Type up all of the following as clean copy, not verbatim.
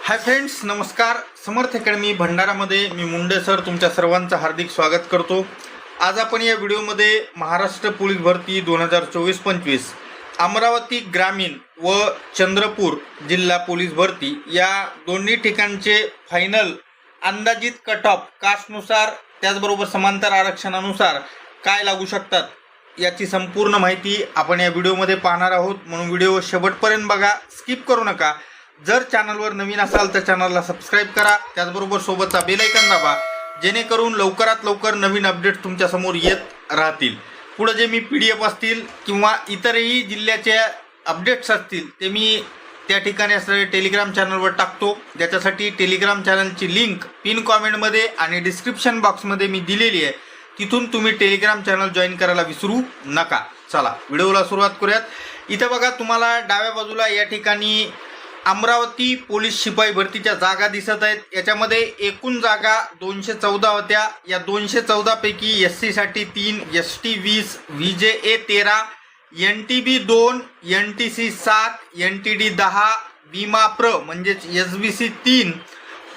Hi friends, नमस्कार. समर्थ academy भंडारामध्ये मी Munde sir तुमच्या सर्वांचं हार्दिक स्वागत करतो. आज आपण या व्हिडिओमध्ये महाराष्ट्र पोलीस भरती 2024-25 अमरावती ग्रामीण व चंद्रपूर जिल्हा पोलीस भरती या दोन्ही ठिकाणचे फायनल अंदाजित कट ऑफ कास्टनुसार त्याचबरोबर समांतर आरक्षणानुसार काय लागू शकतात याची संपूर्ण माहिती आपण या व्हिडिओमध्ये पाहणार आहोत. म्हणून व्हिडिओ शेवटपर्यंत बघा, स्किप करू नका. जर चॅनलवर नवीन असाल तर चॅनलला सबस्क्राईब करा, त्याचबरोबर सोबतचा बेल आयकॉन दाबा, जेणेकरून लवकरात लवकर नवीन अपडेट तुमच्या समोर येत राहतील. पुढे जे मी PDF असतील किंवा इतरही जिल्ह्याचे अपडेट्स असतील ते मी त्या ठिकाणी असणारे टेलिग्राम चॅनलवर टाकतो. ज्याच्यासाठी टेलिग्राम चॅनलची लिंक पिन कॉमेंटमध्ये आणि डिस्क्रिप्शन बॉक्समध्ये मी दिलेली आहे. तिथून तुम्ही टेलिग्राम चॅनल जॉईन करायला विसरू नका. चला व्हिडिओला सुरुवात करूयात. इथे बघा, तुम्हाला डाव्या बाजूला या ठिकाणी अमरावती पोलीस शिपाई भरतीच्या जागा दिसत आहेत. याच्यामध्ये एकूण जागा 214 होत्या. या 214 पैकी SC साठी 3, ST 20, VJA 13, NTB 2, NTC 7, NTD 10, विमाप्र म्हणजेच SBC 3,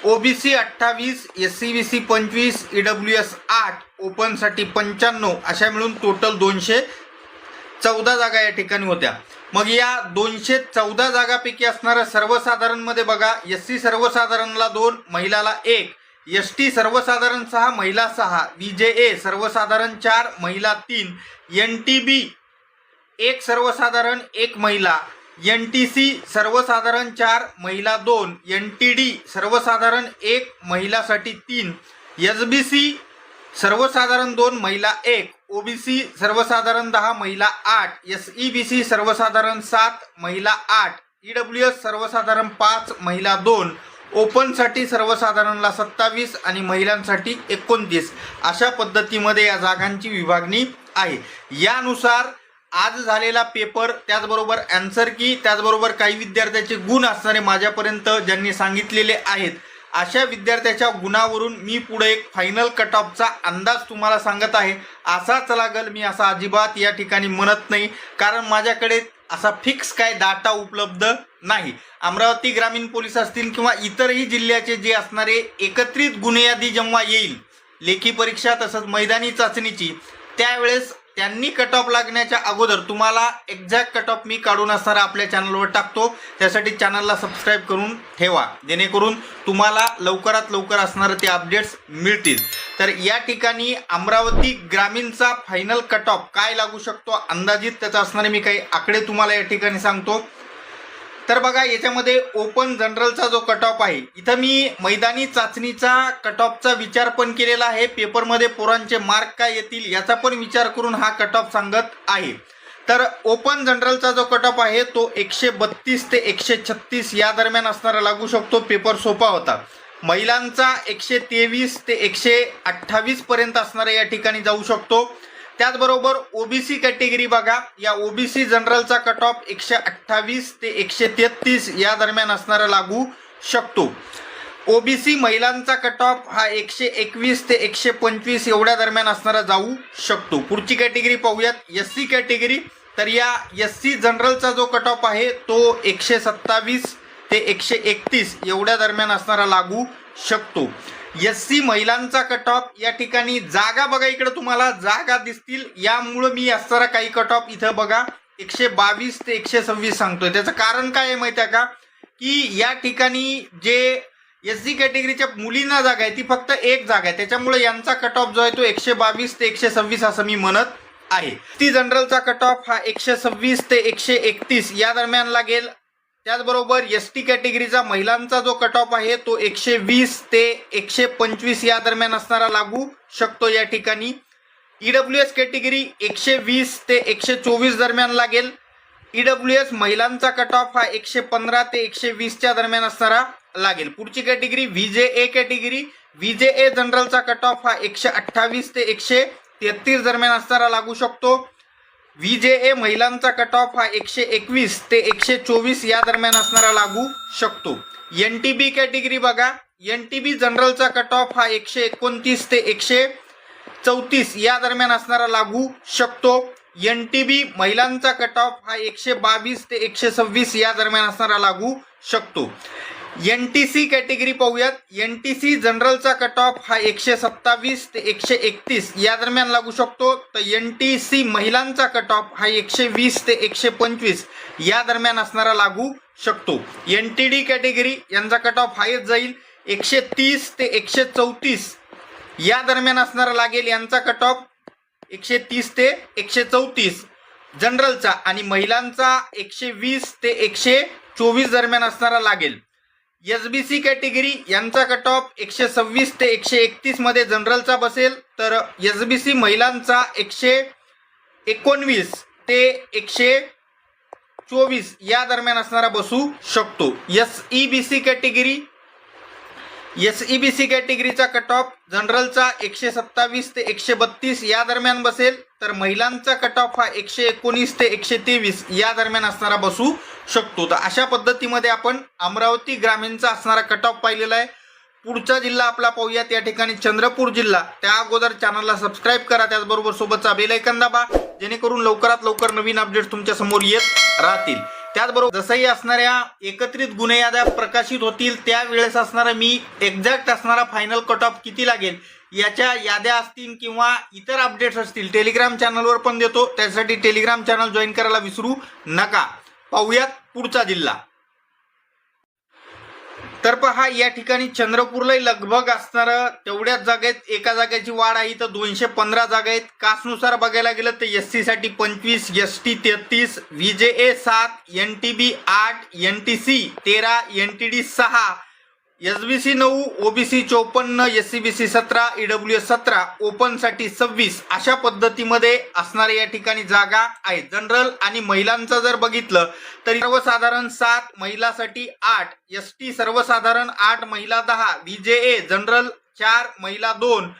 OBC 28, SCBC 25, EWS 8, ओपनसाठी 95 अशा मिळून टोटल 214 जागा या ठिकाणी होत्या. मग या 214 जागापैकी असणाऱ्या सर्वसाधारणमध्ये बघा, SC सर्वसाधारणला 2, महिलाला 1, ST सर्वसाधारण 6, महिला 6, VJA सर्वसाधारण 4, महिला 3, NTB 1 सर्वसाधारण 1 महिला, NTC सर्वसाधारण 4, महिला 2, NTD सर्वसाधारण 1, महिलासाठी 3, SBC सर्वसाधारण 2, महिला 1, OBC सर्वसाधारण 10, महिला 8, SEBC सर्वसाधारण 7, महिला 8, EWS सर्वसाधारण 5, महिला 2, ओपनसाठी सर्वसाधारणला 27 आणि महिलांसाठी 29 अशा पद्धतीमध्ये या जागांची विभागणी आहे. यानुसार आज झालेला पेपर, त्याचबरोबर आन्सर की, त्याचबरोबर काही विद्यार्थ्याचे गुण असणारे माझ्यापर्यंत ज्यांनी सांगितलेले आहेत, अशा विद्यार्थ्याच्या गुणावरून मी पुढे एक फायनल कट ऑफचा अंदाज तुम्हाला सांगत आहे. असाच लागल मी असा अजिबात या ठिकाणी म्हणत नाही, कारण माझ्याकडे असा फिक्स काय डाटा उपलब्ध नाही. अमरावती ग्रामीण पोलीस असतील किंवा इतरही जिल्ह्याचे जे असणारे एकत्रित गुन्हेयादी जेव्हा येईल लेखी परीक्षा तसंच मैदानी चाचणीची, त्यावेळेस त्यांनी कट ऑफ लागण्याच्या अगोदर तुम्हाला एक्झॅक्ट कट ऑफ मी काढून असणारा आपल्या चॅनलवर टाकतो. त्यासाठी चॅनलला सबस्क्राईब करून ठेवा, जेणेकरून तुम्हाला लवकरात लवकर असणारे ते अपडेट्स मिळतील. तर या ठिकाणी अमरावती ग्रामीणचा फायनल कट ऑफ काय लागू शकतो अंदाजित त्याचा असणारे मी काही आकडे तुम्हाला या ठिकाणी सांगतो. तर बघा, याच्यामध्ये ओपन जनरलचा जो कट ऑफ आहे, इथं मी मैदानी चाचणीचा कट ऑफचा विचार पण केलेला आहे. पेपरमध्ये पोरांचे मार्क काय येतील याचा पण विचार करून हा कट ऑफ सांगत आहे. तर ओपन जनरलचा जो कट ऑफ आहे तो 132 ते 136 या दरम्यान असणारा लागू शकतो. पेपर सोपा होता. महिलांचा 123 ते 128 पर्यंत असणारा या ठिकाणी जाऊ शकतो. त्याचबरोबर OBC कॅटेगरी बघा, या OBC जनरलचा कट ऑफ 128 ते 133 या दरम्यान असणारा लागू शकतो. OBC महिलांचा कट ऑफ हा 121 ते 125 एवढ्या दरम्यान असणारा जाऊ शकतो. पुढची कॅटेगरी पाहूयात, SC कॅटेगरी. तर या SC जनरलचा जो कट ऑफ आहे तो 127 ते 131 एवढ्या दरम्यान असणारा लागू शकतो. SC महिलांचा कट ऑफ या ठिकाणी जागा बघा, इकडे तुम्हाला जागा दिसतील, यामुळे मी असणारा काही कट ऑफ इथं बघा 122 ते 126 सांगतोय. त्याचं कारण काय आहे माहिती आहे का, की या ठिकाणी जे SC कॅटेगरीच्या मुलींना जागा आहे ती फक्त एक जागा आहे, त्याच्यामुळे यांचा कट ऑफ जो आहे तो 122 ते 126 असं मी म्हणत आहे. SC जनरलचा कट ऑफ हा 126 ते 131 या दरम्यान लागेल. त्याचबरोबर ST कॅटेगरीचा महिलांचा जो कट ऑफ आहे तो 120 ते 125 या दरम्यान असणारा लागू शकतो या ठिकाणी. EWS कॅटेगरी 120 ते 124 दरम्यान लागेल. EWS महिलांचा कट ऑफ हा 115 ते 120च्या दरम्यान असणारा लागेल. पुढची कॅटेगरी VJA कॅटेगरी. VJA जनरलचा कट ऑफ हा 128 ते 133 दरम्यान असणारा लागू शकतो. VJA महिलांचा कट ऑफ हा 121 ते 124 या दरम्यान असणारा लागू शकतो. NTB कॅटेगरी बघा, NTB जनरलचा कट ऑफ हा 129 ते 134 या दरम्यान असणारा लागू शकतो. NTB महिलांचा कट ऑफ हा 122 ते 126 या दरम्यान असणारा लागू शकतो. NTC कॅटेगरी पाहूयात. NTC जनरलचा कट ऑफ हा 127 ते 131 या दरम्यान लागू शकतो. तर NTC महिलांचा कट ऑफ हा 120 ते 125 या दरम्यान असणारा लागू शकतो. NTD कॅटेगरी यांचा कट ऑफ हायच जाईल 130 ते 134 या दरम्यान असणारा लागेल. यांचा कट ऑफ 130 ते 134 जनरलचा आणि महिलांचा 120 ते 124 दरम्यान असणारा लागेल. SBC कॅटेगरी यांचा कट ऑफ 126 ते 131 मध्ये जनरलचा बसेल. तर SBC महिलांचा 119 ते 124 या दरम्यान असणारा बसू शकतो. SEBC कॅटेगरीचा कट ऑफ जनरलचा 127 ते 132 या दरम्यान बसेल. तर महिलांचा कट ऑफ हा 119 ते 123 या दरम्यान असणारा बसू शकतो. तर अशा पद्धतीमध्ये आपण अमरावती ग्रामीणचा असणारा कट ऑफ पाहिलेला आहे. पुढचा जिल्हा आपला पाहूयात. या ठिकाणी चंद्रपूर जिल्हा. त्या अगोदर चॅनलला सबस्क्राईब करा, त्याचबरोबर सोबतचा बेल आयकॉन दाबा, जेणेकरून लवकरात लवकर नवीन अपडेट तुमच्या समोर येत राहतील. त्याचबरोबर जसंही असणाऱ्या एकत्रित गुन्हे याद्या प्रकाशित होतील त्यावेळेस असणारा मी एक्झॅक्ट असणारा फायनल कट ऑफ किती लागेल याच्या याद्या असतील किंवा इतर अपडेट्स असतील टेलिग्राम चॅनलवर पण देतो. त्यासाठी टेलिग्राम चॅनल जॉईन करायला विसरू नका. पाहूयात पुढचा जिल्हा. तर पहा या ठिकाणी चंद्रपूरलाही लगभग असणार तेवढ्याच जागा आहेत. एका जागेची वाढ आहे तर 215 जागा आहेत. कास्टनुसार बघायला गेलं तर SC साठी 25, ST 33, VJA 7, NTB 8, NTC 13, NTD 6, SBC 9, OBC 54, SCBC 17, EWS 17, ओपनसाठी 26 अशा पद्धतीमध्ये असणाऱ्या या ठिकाणी जागा आहेत. जनरल आणि महिलांचं जर बघितलं तर सर्वसाधारण 7, महिलासाठी 8, ST सर्वसाधारण 8, महिला 10, VJA जनरल 4, महिला 2,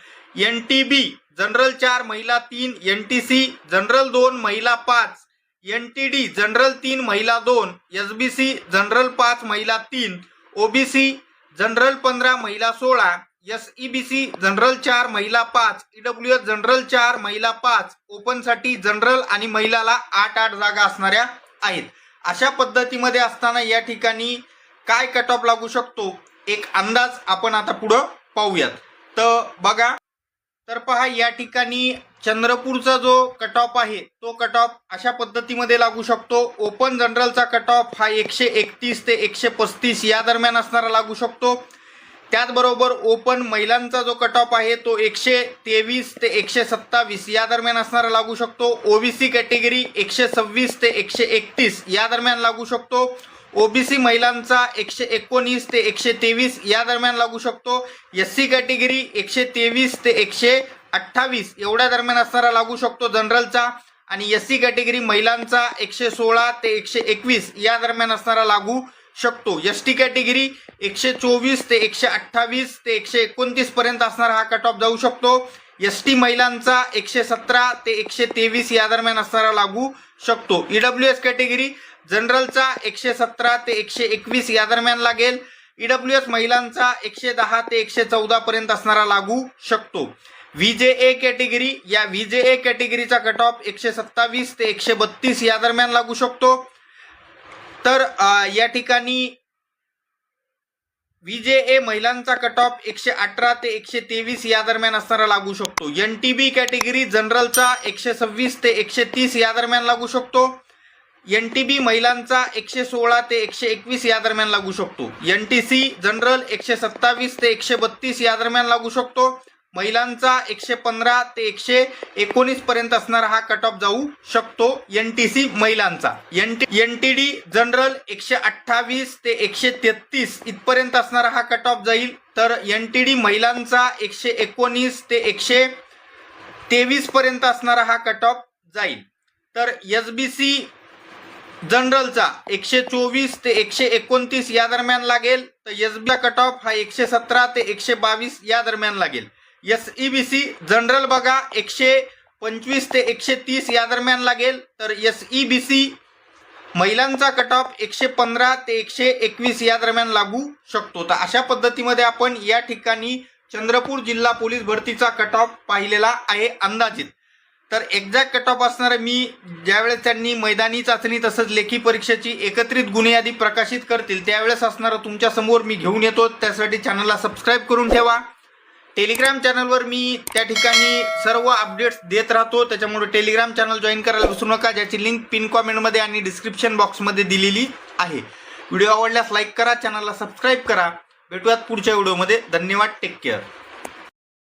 NTB जनरल 4, महिला 3, NTC जनरल 2, महिला 5, NTD जनरल 3, महिला 2, SBC जनरल 5, महिला 3, OBC जनरल 15, महिला 16, SEBC जनरल 4, महिला 5, EWS जनरल 4, महिला 5, ओपनसाठी जनरल आणि महिलाला 8 जागा असणाऱ्या आहेत. अशा पद्धतीमध्ये असताना या ठिकाणी काय कट ऑफ लागू शकतो एक अंदाज आपण आता पुढं पाहूयात. तर बघा, तर पहा या ठिकाणी चंद्रपूरचा जो कट ऑफ आहे तो कट ऑफ अशा पद्धतीमध्ये लागू शकतो. ओपन जनरलचा कट ऑफ हा 131 ते 135 या दरम्यान असणारा लागू शकतो. त्याचबरोबर ओपन महिलांचा जो कट ऑफ आहे तो 123 ते 127 या दरम्यान असणारा लागू शकतो. OBC कॅटेगरी 126 ते 131 या दरम्यान लागू शकतो. OBC महिलांचा 119 ते 123 या दरम्यान लागू शकतो. SC कॅटेगरी 123 ते 128 एवढ्या दरम्यान असणारा लागू शकतो जनरलचा. आणि SC कॅटेगरी महिलांचा 116 ते 121 या दरम्यान असणारा लागू शकतो. ST कॅटेगरी 124 ते 128 ते 129 पर्यंत असणारा हा कट ऑफ जाऊ शकतो. ST महिलांचा 117 ते 123 या दरम्यान असणारा लागू शकतो. EWS कॅटेगरी जनरलचा 117 ते 121 या दरम्यान लागेल. EWS महिलांचा 110 ते 114 पर्यंत असणारा लागू शकतो. VJA कॅटेगरी, या VJA कॅटेगरीचा कट ऑफ 127 ते 132 या दरम्यान लागू शकतो. तर या ठिकाणी VJA महिलांचा कट ऑफ 118 ते 123 या दरम्यान असणारा लागू शकतो. NTB कॅटेगरी जनरलचा 126 ते 130 या दरम्यान लागू शकतो. NTB महिलांचा 116 ते 121 या दरम्यान लागू शकतो. NTC जनरल 127 ते 132 या दरम्यान लागू शकतो. महिलांचा 115 ते 119 पर्यंत असणारा हा कट ऑफ जाऊ शकतो NTC महिलांचा. NTD जनरल 128 ते 133 इथपर्यंत असणारा हा कट ऑफ जाईल. तर NTD महिलांचा 119 ते 123 पर्यंत असणारा हा कट ऑफ जाईल. तर SBC जनरलचा 124 ते 129 या दरम्यान लागेल. तर SB कट ऑफ हा 117 ते 122 या दरम्यान लागेल. SEBC जनरल बघा 125 ते 130 या दरम्यान लागेल. तर SEBC महिलांचा कट ऑफ 115 ते 121 या दरम्यान लागू शकतो. तर अशा पद्धतीमध्ये आपण या ठिकाणी चंद्रपूर जिल्हा पोलीस भरतीचा कट ऑफ पाहिलेला आहे अंदाजित. तर एक्झॅक्ट कट ऑफ असणारे मी ज्यावेळेस त्यांनी मैदानी चाचणी तसंच लेखी परीक्षेची एकत्रित गुन्हे यादी प्रकाशित करतील त्यावेळेस असणारं तुमच्यासमोर मी घेऊन येतो. त्यासाठी चॅनलला सबस्क्राईब करून ठेवा. टेलिग्राम चॅनलवर मी त्या ठिकाणी सर्व अपडेट्स देत राहतो, त्याच्यामुळे टेलिग्राम चॅनल जॉईन करायला विसरू नका, ज्याची लिंक पिन कॉमेंटमध्ये आणि डिस्क्रिप्शन बॉक्समध्ये दिलेली आहे. व्हिडिओ आवडल्यास लाईक करा, चॅनलला सबस्क्राईब करा. भेटूयात पुढच्या व्हिडिओमध्ये. धन्यवाद. Take care.